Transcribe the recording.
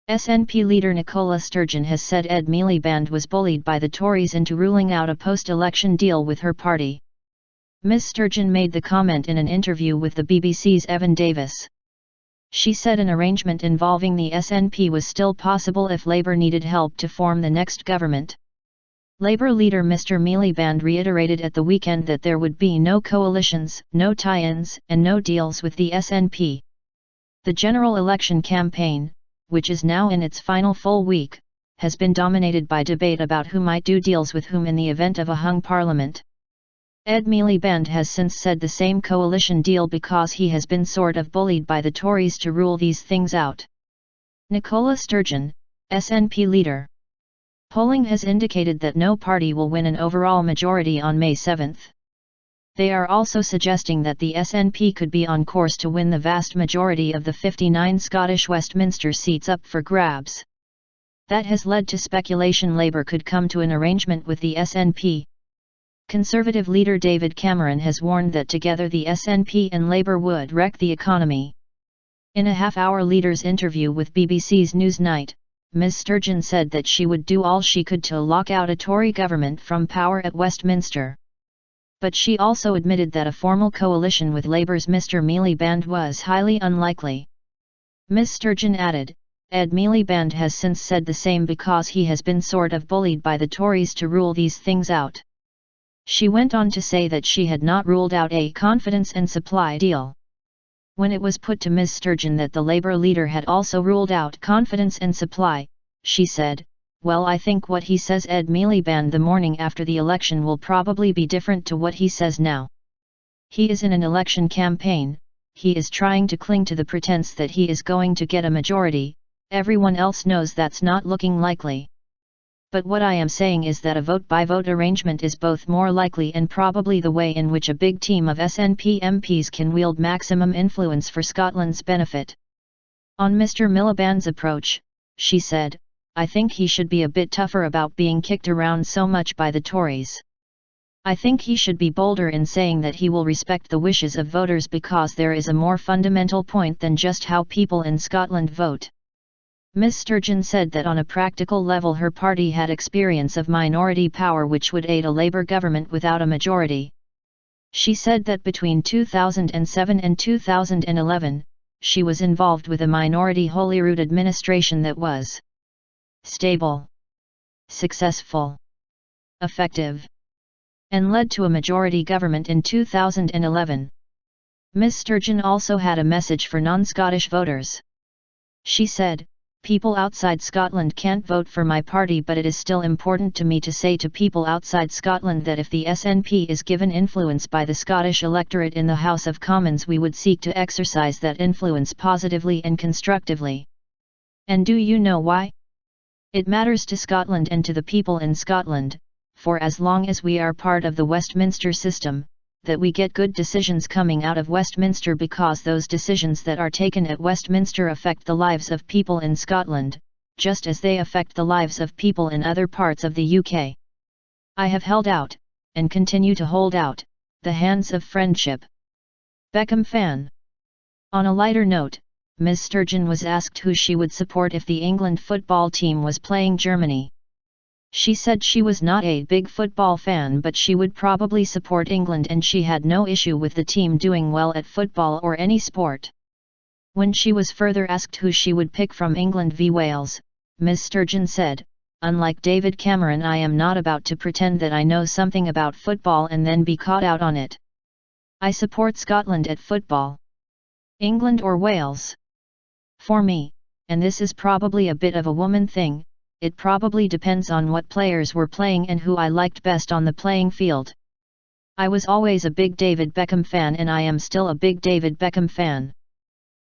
SNP leader Nicola Sturgeon has said Ed Miliband was bullied by the Tories into ruling out a post-election deal with her party. Ms Sturgeon made the comment in an interview with the BBC's Evan Davis. She said an arrangement involving the SNP was still possible if Labour needed help to form the next government. Labour leader Mr Miliband reiterated at the weekend that there would be no coalitions, no tie-ins, and no deals with the SNP. The general election campaign, which is now in its final full week, has been dominated by debate about who might do deals with whom in the event of a hung parliament. Ed Miliband has since said the same coalition deal because he has been sort of bullied by the Tories to rule these things out. Nicola Sturgeon, SNP leader. Polling has indicated that no party will win an overall majority on May 7. They are also suggesting that the SNP could be on course to win the vast majority of the 59 Scottish Westminster seats up for grabs. That has led to speculation Labour could come to an arrangement with the SNP. Conservative leader David Cameron has warned that together the SNP and Labour would wreck the economy. In a half-hour leaders' interview with BBC's Newsnight, Ms Sturgeon said that she would do all she could to lock out a Tory government from power at Westminster. But she also admitted that a formal coalition with Labour's Mr Miliband was highly unlikely. Ms Sturgeon added, Ed Miliband has since said the same because he has been sort of bullied by the Tories to rule these things out. She went on to say that she had not ruled out a confidence and supply deal. When it was put to Ms Sturgeon that the Labour leader had also ruled out confidence and supply, she said, "Well, I think what he says Ed Miliband the morning after the election will probably be different to what he says now. He is in an election campaign, he is trying to cling to the pretense that he is going to get a majority, everyone else knows that's not looking likely. But what I am saying is that a vote-by-vote arrangement is both more likely and probably the way in which a big team of SNP MPs can wield maximum influence for Scotland's benefit." On Mr Miliband's approach, she said, "I think he should be a bit tougher about being kicked around so much by the Tories. I think he should be bolder in saying that he will respect the wishes of voters because there is a more fundamental point than just how people in Scotland vote." Ms Sturgeon said that on a practical level her party had experience of minority power which would aid a Labour government without a majority. She said that between 2007 and 2011, she was involved with a minority Holyrood administration that was stable, successful, effective, and led to a majority government in 2011. Ms Sturgeon also had a message for non-Scottish voters. She said, "People outside Scotland can't vote for my party, but it is still important to me to say to people outside Scotland that if the SNP is given influence by the Scottish electorate in the House of Commons, we would seek to exercise that influence positively and constructively. And do you know why? It matters to Scotland and to the people in Scotland, for as long as we are part of the Westminster system, that we get good decisions coming out of Westminster because those decisions that are taken at Westminster affect the lives of people in Scotland, just as they affect the lives of people in other parts of the UK. I have held out, and continue to hold out, the hands of friendship." Beckham fan. On a lighter note, Ms Sturgeon was asked who she would support if the England football team was playing Germany. She said she was not a big football fan, but she would probably support England and she had no issue with the team doing well at football or any sport. When she was further asked who she would pick from England v Wales, Ms Sturgeon said, "Unlike David Cameron, I am not about to pretend that I know something about football and then be caught out on it. I support Scotland at football. England or Wales. For me, and this is probably a bit of a woman thing, it probably depends on what players were playing and who I liked best on the playing field. I was always a big David Beckham fan and I am still a big David Beckham fan.